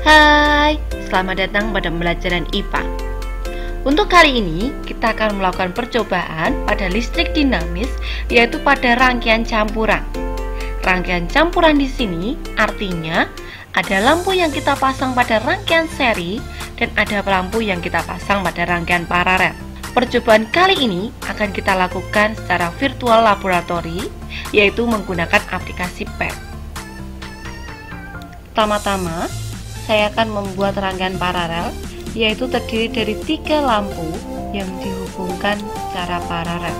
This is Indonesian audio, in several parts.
Hai, selamat datang pada pembelajaran IPA. Untuk kali ini, kita akan melakukan percobaan pada listrik dinamis, yaitu pada rangkaian campuran. Rangkaian campuran di sini artinya ada lampu yang kita pasang pada rangkaian seri dan ada lampu yang kita pasang pada rangkaian paralel. Percobaan kali ini akan kita lakukan secara virtual laboratory, yaitu menggunakan aplikasi PET. Pertama-tama, saya akan membuat rangkaian paralel, yaitu terdiri dari 3 lampu yang dihubungkan secara paralel.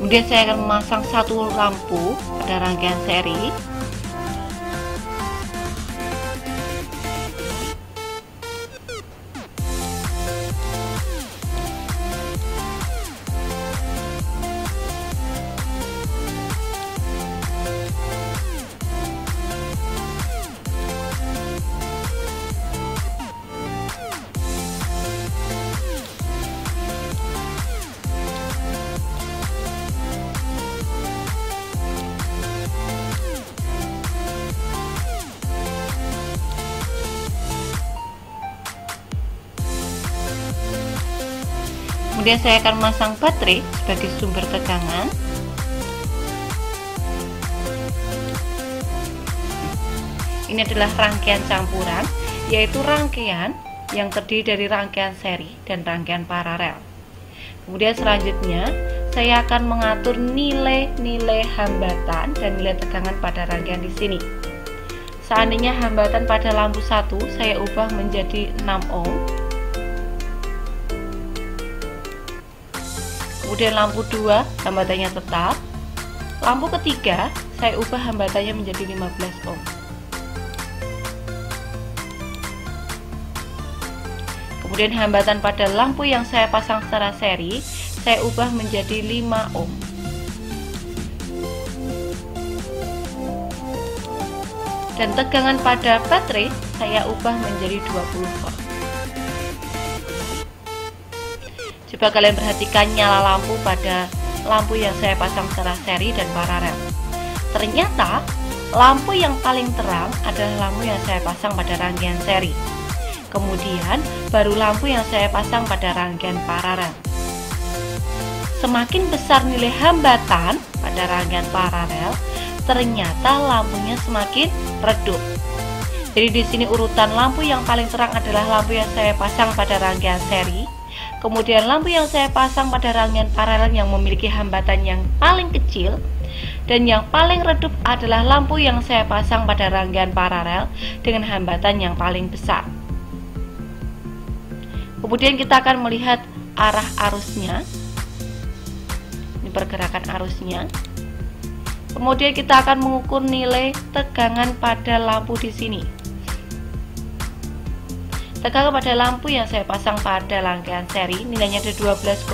Kemudian saya akan memasang satu lampu pada rangkaian seri. Kemudian saya akan memasang baterai sebagai sumber tegangan. Ini adalah rangkaian campuran, yaitu rangkaian yang terdiri dari rangkaian seri dan rangkaian paralel. Kemudian selanjutnya, saya akan mengatur nilai-nilai hambatan dan nilai tegangan pada rangkaian di sini. Seandainya hambatan pada lampu 1 saya ubah menjadi 6 ohm. Kemudian lampu 2 hambatannya tetap. Lampu ketiga saya ubah hambatannya menjadi 15 ohm. Kemudian hambatan pada lampu yang saya pasang secara seri saya ubah menjadi 5 ohm. Dan tegangan pada baterai saya ubah menjadi 20 volt. Coba kalian perhatikan nyala lampu pada lampu yang saya pasang secara seri dan paralel. Ternyata lampu yang paling terang adalah lampu yang saya pasang pada rangkaian seri. Kemudian baru lampu yang saya pasang pada rangkaian paralel. Semakin besar nilai hambatan pada rangkaian paralel, ternyata lampunya semakin redup. Jadi di sini urutan lampu yang paling terang adalah lampu yang saya pasang pada rangkaian seri. Kemudian lampu yang saya pasang pada rangkaian paralel yang memiliki hambatan yang paling kecil, dan yang paling redup adalah lampu yang saya pasang pada rangkaian paralel dengan hambatan yang paling besar. Kemudian kita akan melihat arah arusnya. Ini pergerakan arusnya. Kemudian kita akan mengukur nilai tegangan pada lampu di sini. Tegangan pada lampu yang saya pasang pada rangkaian seri nilainya ada 12,5.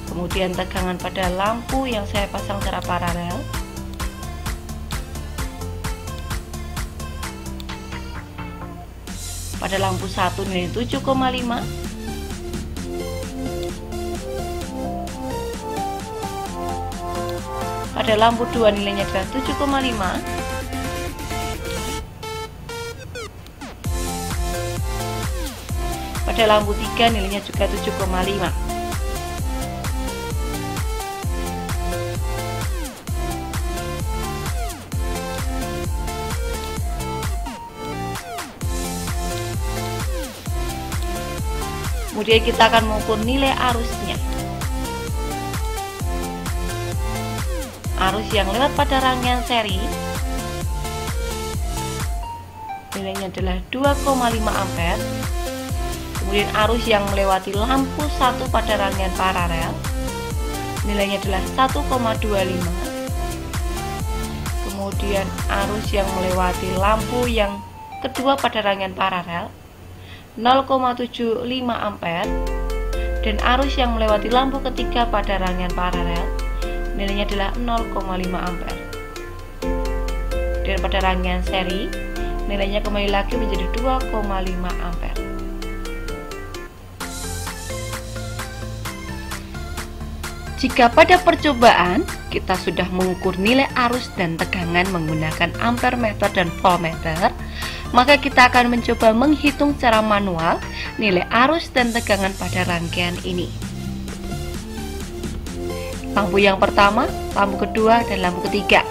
Kemudian tegangan pada lampu yang saya pasang secara paralel Pada lampu 1 nilainya 7,5. Pada lampu 2 nilainya adalah 7,5. Pada lampu 3 nilainya juga 7,5. Kemudian kita akan mengukur nilai arusnya. Arus yang lewat pada rangkaian seri nilainya adalah 2,5 ampere. Kemudian arus yang melewati lampu 1 pada rangkaian paralel nilainya adalah 1,25. Kemudian arus yang melewati lampu yang kedua pada rangkaian paralel 0,75 ampere, dan arus yang melewati lampu ketiga pada rangkaian paralel nilainya adalah 0,5 ampere. Dan pada rangkaian seri nilainya kembali lagi menjadi 2,5 ampere. Jika pada percobaan kita sudah mengukur nilai arus dan tegangan menggunakan ampermeter dan voltmeter, maka kita akan mencoba menghitung secara manual nilai arus dan tegangan pada rangkaian ini. Lampu yang pertama, lampu kedua, dan lampu ketiga.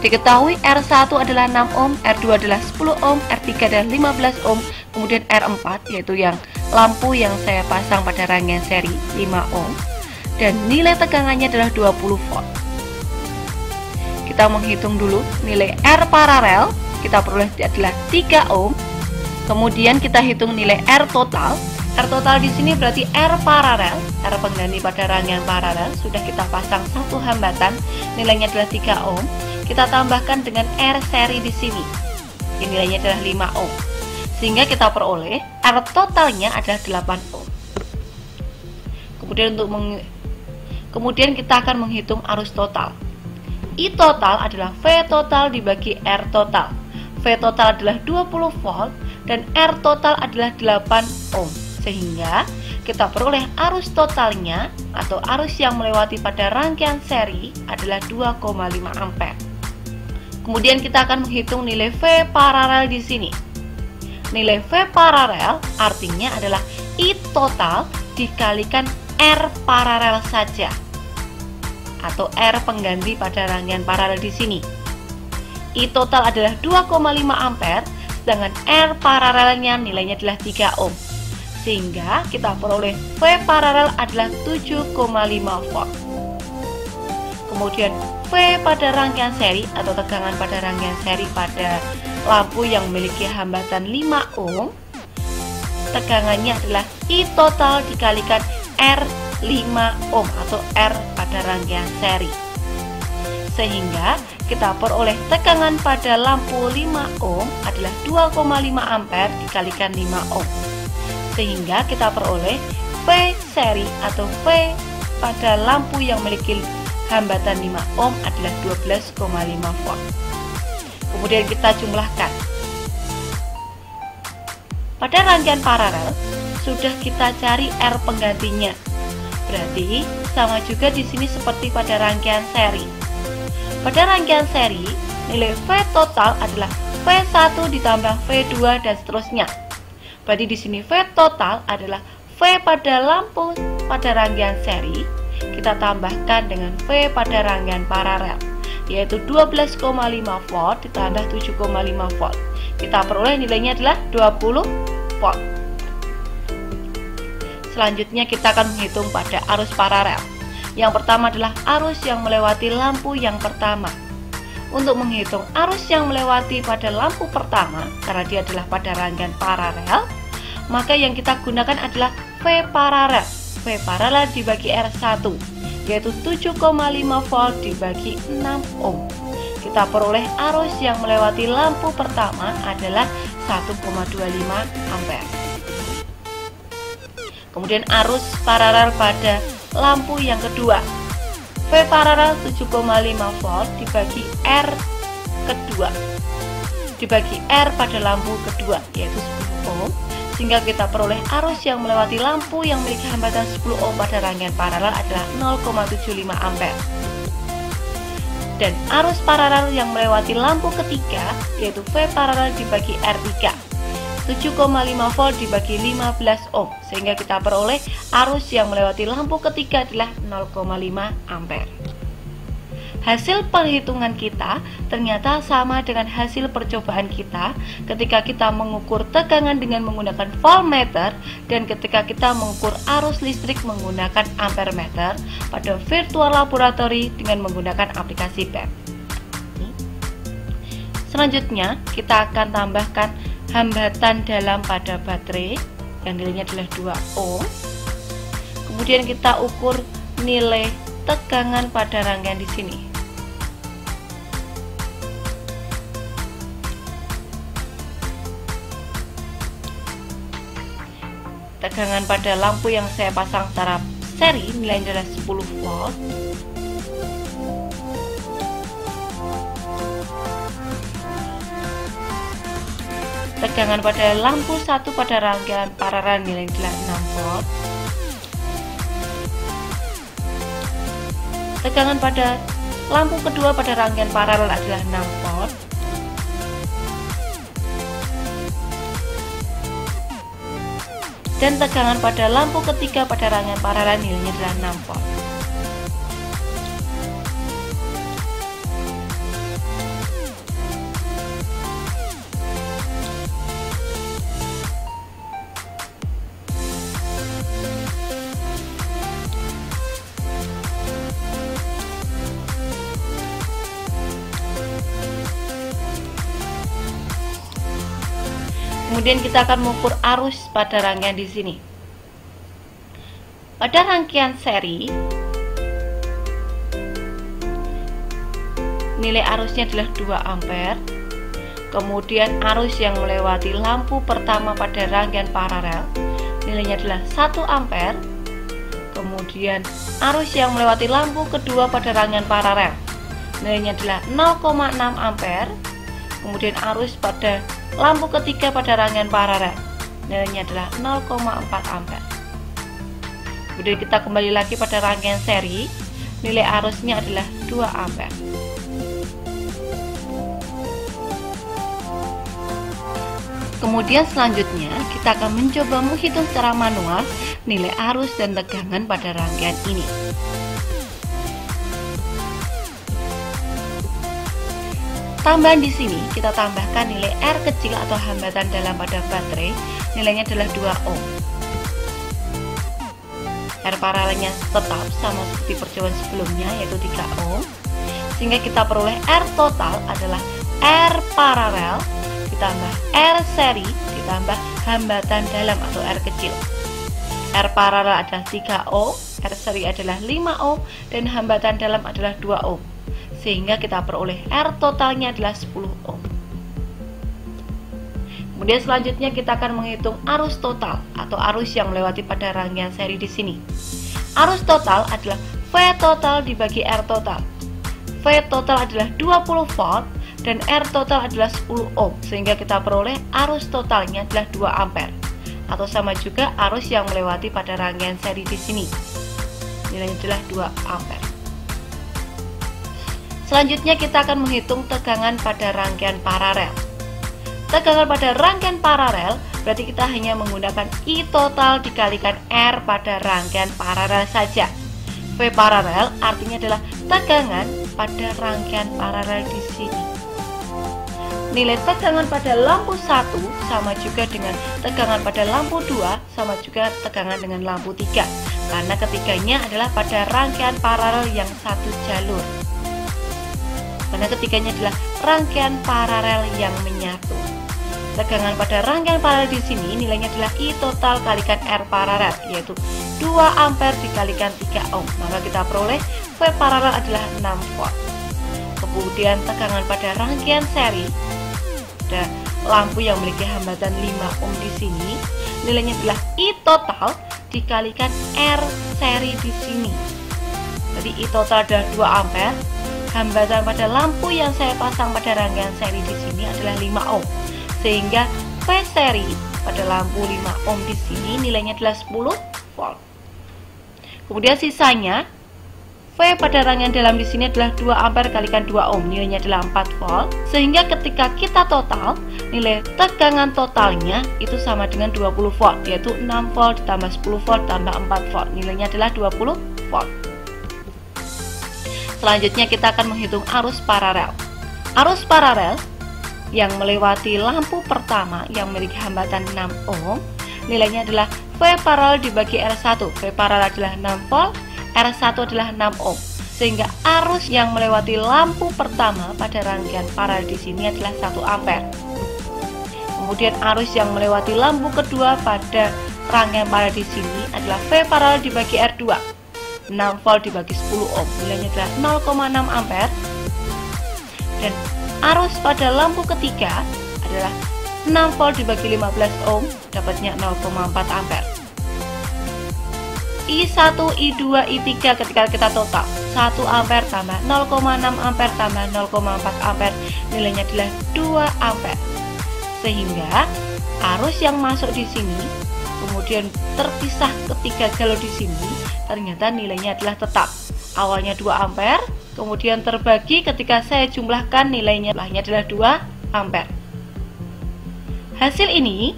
Diketahui R1 adalah 6 ohm, R2 adalah 10 ohm, R3 adalah 15 ohm, kemudian R4 yaitu yang lampu yang saya pasang pada rangkaian seri 5 ohm, dan nilai tegangannya adalah 20 volt. Kita menghitung dulu nilai R paralel, kita peroleh adalah 3 ohm. Kemudian kita hitung nilai R total. R total di sini berarti R paralel, R pengganti pada rangkaian paralel sudah kita pasang satu hambatan, nilainya adalah 3 ohm. Kita tambahkan dengan R seri di sini, ini nilainya adalah 5 ohm, sehingga kita peroleh R totalnya adalah 8 ohm. Kemudian kita akan menghitung arus total. I total adalah V total dibagi R total. V total adalah 20 volt dan R total adalah 8 ohm, sehingga kita peroleh arus totalnya atau arus yang melewati pada rangkaian seri adalah 2,5 ampere. Kemudian kita akan menghitung nilai V paralel di sini. Nilai V paralel artinya adalah I total dikalikan R paralel saja, atau R pengganti pada rangkaian paralel di sini. I total adalah 2,5 ampere, sedangkan R paralelnya nilainya adalah 3 ohm, sehingga kita peroleh V paralel adalah 7,5 volt. Kemudian V pada rangkaian seri atau tegangan pada rangkaian seri pada lampu yang memiliki hambatan 5 ohm, tegangannya adalah I total dikalikan R 5 ohm atau R pada rangkaian seri, sehingga kita peroleh tegangan pada lampu 5 ohm adalah 2,5 ampere dikalikan 5 ohm, sehingga kita peroleh V seri atau V pada lampu yang memiliki hambatan 5 ohm adalah 12,5 volt. Kemudian kita jumlahkan. Pada rangkaian paralel sudah kita cari R penggantinya. Berarti sama juga di sini seperti pada rangkaian seri. Pada rangkaian seri, nilai V total adalah V1 ditambah V2 dan seterusnya. Berarti di sini V total adalah V pada lampu pada rangkaian seri kita tambahkan dengan V pada rangkaian paralel, yaitu 12,5 volt ditambah 7,5 volt. Kita peroleh nilainya adalah 20 volt. Selanjutnya kita akan menghitung pada arus paralel. Yang pertama adalah arus yang melewati lampu yang pertama. Untuk menghitung arus yang melewati pada lampu pertama, karena dia adalah pada rangkaian paralel, maka yang kita gunakan adalah V paralel. V paralel dibagi R1, yaitu 7,5 volt dibagi 6 ohm. Kita peroleh arus yang melewati lampu pertama adalah 1,25 ampere. Kemudian arus paralel pada lampu yang kedua, V paralel 7,5 volt dibagi R kedua, dibagi R pada lampu kedua, yaitu 10 ohm, sehingga kita peroleh arus yang melewati lampu yang memiliki hambatan 10 ohm pada rangkaian paralel adalah 0,75 ampere. Dan arus paralel yang melewati lampu ketiga, yaitu V paralel dibagi R3, 7,5 volt dibagi 15 ohm, sehingga kita peroleh arus yang melewati lampu ketiga adalah 0,5 ampere. Hasil perhitungan kita ternyata sama dengan hasil percobaan kita ketika kita mengukur tegangan dengan menggunakan voltmeter dan ketika kita mengukur arus listrik menggunakan ampermeter pada virtual laboratory dengan menggunakan aplikasi BEP. Selanjutnya kita akan tambahkan hambatan dalam pada baterai yang nilainya adalah 2 ohm. Kemudian kita ukur nilai tegangan pada rangkaian di sini. Tegangan pada lampu yang saya pasang secara seri nilainya adalah 10 volt. Tegangan pada lampu 1 pada rangkaian paralel nilainya adalah 6 volt. Tegangan pada lampu kedua pada rangkaian paralel adalah 6 volt. Dan tegangan pada lampu ketiga pada rangkaian paralel nilainya adalah 6 volt. Kemudian kita akan mengukur arus pada rangkaian di sini. Pada rangkaian seri, nilai arusnya adalah 2 ampere. Kemudian arus yang melewati lampu pertama pada rangkaian paralel, nilainya adalah 1 ampere. Kemudian arus yang melewati lampu kedua pada rangkaian paralel, nilainya adalah 0,6 ampere. Kemudian arus pada lampu ketiga pada rangkaian paralel, nilainya adalah 0,4 ampere. Kemudian kita kembali lagi pada rangkaian seri, nilai arusnya adalah 2 ampere. Kemudian selanjutnya kita akan mencoba menghitung secara manual nilai arus dan tegangan pada rangkaian ini. Tambahan di sini kita tambahkan nilai R kecil atau hambatan dalam pada baterai, nilainya adalah 2 ohm. R paralelnya tetap sama seperti percobaan sebelumnya, yaitu 3 ohm, sehingga kita peroleh R total adalah R paralel ditambah R seri ditambah hambatan dalam atau R kecil. R paralel adalah 3 ohm, R seri adalah 5 ohm, dan hambatan dalam adalah 2 ohm, sehingga kita peroleh R totalnya adalah 10 ohm. Kemudian selanjutnya kita akan menghitung arus total atau arus yang melewati pada rangkaian seri di sini. Arus total adalah V total dibagi R total. V total adalah 20 volt dan R total adalah 10 ohm, sehingga kita peroleh arus totalnya adalah 2 ampere atau sama juga arus yang melewati pada rangkaian seri di sini. Nilainya adalah 2 ampere. Selanjutnya kita akan menghitung tegangan pada rangkaian paralel. Tegangan pada rangkaian paralel berarti kita hanya menggunakan I total dikalikan R pada rangkaian paralel saja. V paralel artinya adalah tegangan pada rangkaian paralel di sini. Nilai tegangan pada lampu 1 sama juga dengan tegangan pada lampu 2 sama juga tegangan dengan lampu 3, karena ketiganya adalah pada rangkaian paralel yang satu jalur. Karena ketiganya adalah rangkaian paralel yang menyatu. Tegangan pada rangkaian paralel di sini nilainya adalah I total kalikan R paralel, yaitu 2 ampere dikalikan 3 ohm. Maka kita peroleh V paralel adalah 6 volt. Kemudian tegangan pada rangkaian seri, ada lampu yang memiliki hambatan 5 ohm di sini, nilainya adalah I total dikalikan R seri di sini. Jadi I total adalah 2 ampere hambatan pada lampu yang saya pasang pada rangkaian seri di sini adalah 5 ohm. Sehingga V seri pada lampu 5 ohm di sini nilainya adalah 10 volt. Kemudian sisanya V pada rangkaian dalam di sini adalah 2 ampere kalikan 2 ohm, nilainya adalah 4 volt. Sehingga ketika kita total, nilai tegangan totalnya itu sama dengan 20 volt, yaitu 6 volt ditambah 10 volt tambah 4 volt, nilainya adalah 20 volt. Selanjutnya kita akan menghitung arus paralel. Arus paralel yang melewati lampu pertama yang memiliki hambatan 6 ohm, nilainya adalah V paralel dibagi R1. V paralel adalah 6 volt, R1 adalah 6 ohm. Sehingga arus yang melewati lampu pertama pada rangkaian paralel di sini adalah 1 ampere. Kemudian arus yang melewati lampu kedua pada rangkaian paralel di sini adalah V paralel dibagi R2. 6 volt dibagi 10 ohm, nilainya adalah 0,6 ampere. Dan arus pada lampu ketiga adalah 6 volt dibagi 15 ohm, dapatnya 0,4 ampere. I1, I2, I3 ketika kita total 1 ampere tambah 0,6 ampere tambah 0,4 ampere, nilainya adalah 2 ampere. Sehingga arus yang masuk di sini kemudian terpisah ketiga galon di sini, ternyata nilainya adalah tetap. Awalnya 2 ampere, kemudian terbagi ketika saya jumlahkan nilainya adalah 2 ampere. Hasil ini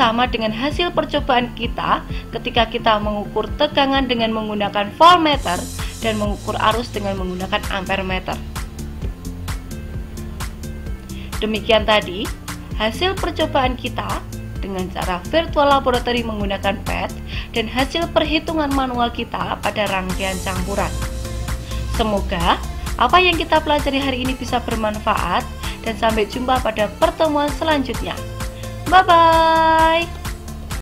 sama dengan hasil percobaan kita ketika kita mengukur tegangan dengan menggunakan voltmeter dan mengukur arus dengan menggunakan ampermeter. Demikian tadi hasil percobaan kita dengan cara virtual laboratory menggunakan PET dan hasil perhitungan manual kita pada rangkaian campuran. Semoga apa yang kita pelajari hari ini bisa bermanfaat dan sampai jumpa pada pertemuan selanjutnya. Bye-bye.